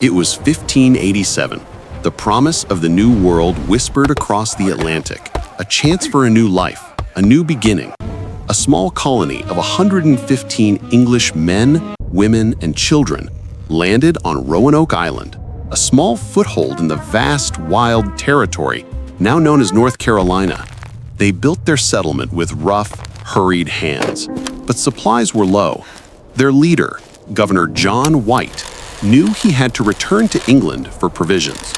It was 1587. The promise of the New World whispered across the Atlantic. A chance for a new life, a new beginning. A small colony of 115 English men, women, and children landed on Roanoke Island, a small foothold in the vast, wild territory now known as North Carolina. They built their settlement with rough, hurried hands, but supplies were low. Their leader, Governor John White, knew he had to return to England for provisions.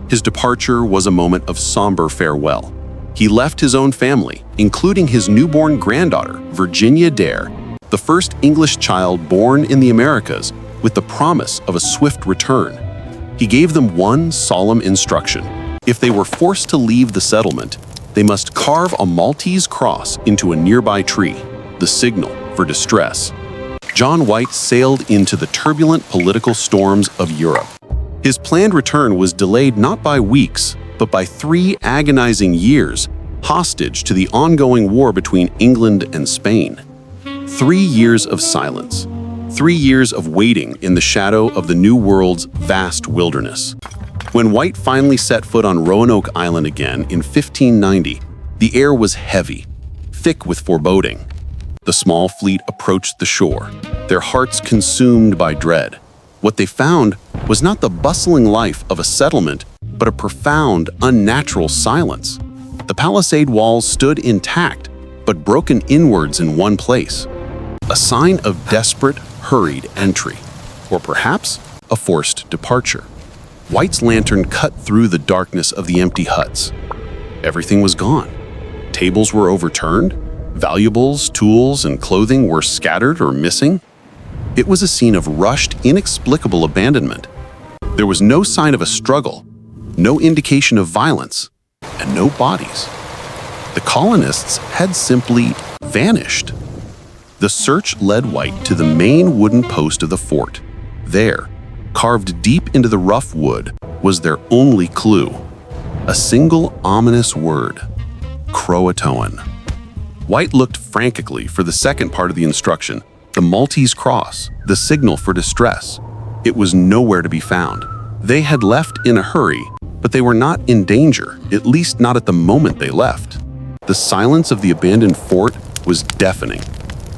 His departure was a moment of somber farewell. He left his own family, including his newborn granddaughter, Virginia Dare, the first English child born in the Americas, with the promise of a swift return. He gave them one solemn instruction. If they were forced to leave the settlement, they must carve a Maltese cross into a nearby tree, the signal for distress. John White sailed into the turbulent political storms of Europe. His planned return was delayed not by weeks, but by 3 agonizing years, hostage to the ongoing war between England and Spain. 3 years of silence. 3 years of waiting in the shadow of the New World's vast wilderness. When White finally set foot on Roanoke Island again in 1590, the air was heavy, thick with foreboding. The small fleet approached the shore, their hearts consumed by dread. What they found was not the bustling life of a settlement, but a profound, unnatural silence. The palisade walls stood intact, but broken inwards in one place. A sign of desperate, hurried entry, or perhaps a forced departure. White's lantern cut through the darkness of the empty huts. Everything was gone. Tables were overturned. Valuables, tools, and clothing were scattered or missing. It was a scene of rushed, inexplicable abandonment. There was no sign of a struggle, no indication of violence, and no bodies. The colonists had simply vanished. The search led White to the main wooden post of the fort. There, carved deep into the rough wood, was their only clue. A single ominous word: CROATOAN. White looked frantically for the second part of the instruction, the Maltese cross, the signal for distress. It was nowhere to be found. They had left in a hurry, but they were not in danger, at least not at the moment they left. The silence of the abandoned fort was deafening.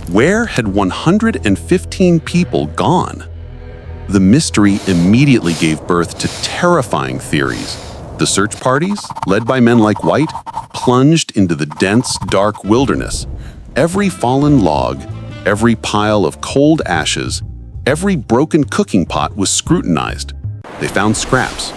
Where had 115 people gone? The mystery immediately gave birth to terrifying theories. The search parties, led by men like White, plunged into the dense, dark wilderness. Every fallen log, every pile of cold ashes, every broken cooking pot was scrutinized. They found scraps,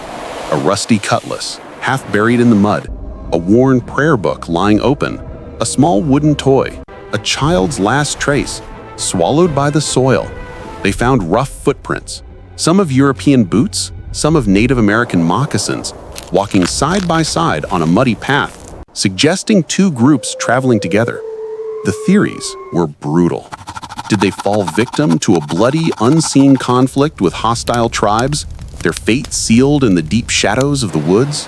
a rusty cutlass, half buried in the mud, a worn prayer book lying open, a small wooden toy, a child's last trace, swallowed by the soil. They found rough footprints, some of European boots, some of Native American moccasins, walking side by side on a muddy path, suggesting 2 groups traveling together. The theories were brutal. Did they fall victim to a bloody, unseen conflict with hostile tribes, their fate sealed in the deep shadows of the woods?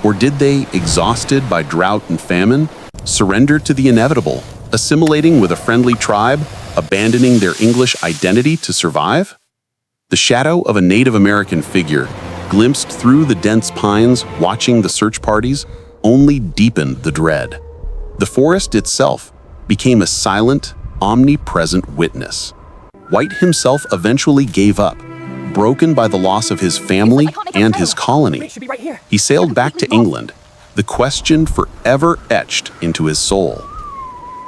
Or did they, exhausted by drought and famine, surrender to the inevitable, assimilating with a friendly tribe, abandoning their English identity to survive? The shadow of a Native American figure, glimpsed through the dense pines watching the search parties, only deepened the dread. The forest itself became a silent, omnipresent witness. White himself eventually gave up, broken by the loss of his family and his colony. He sailed back to England, the question forever etched into his soul.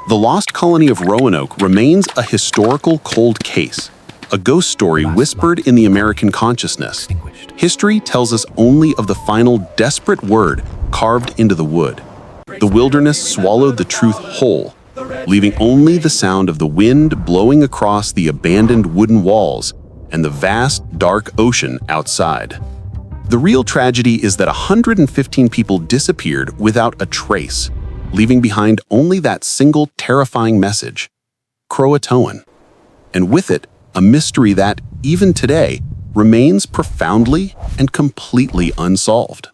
The lost colony of Roanoke remains a historical cold case, a ghost story whispered in the American consciousness. History tells us only of the final desperate word carved into the wood. The wilderness swallowed the truth whole, leaving only the sound of the wind blowing across the abandoned wooden walls and the vast, dark ocean outside. The real tragedy is that 115 people disappeared without a trace, leaving behind only that single terrifying message: CROATOAN. And with it, a mystery that, even today, remains profoundly and completely unsolved.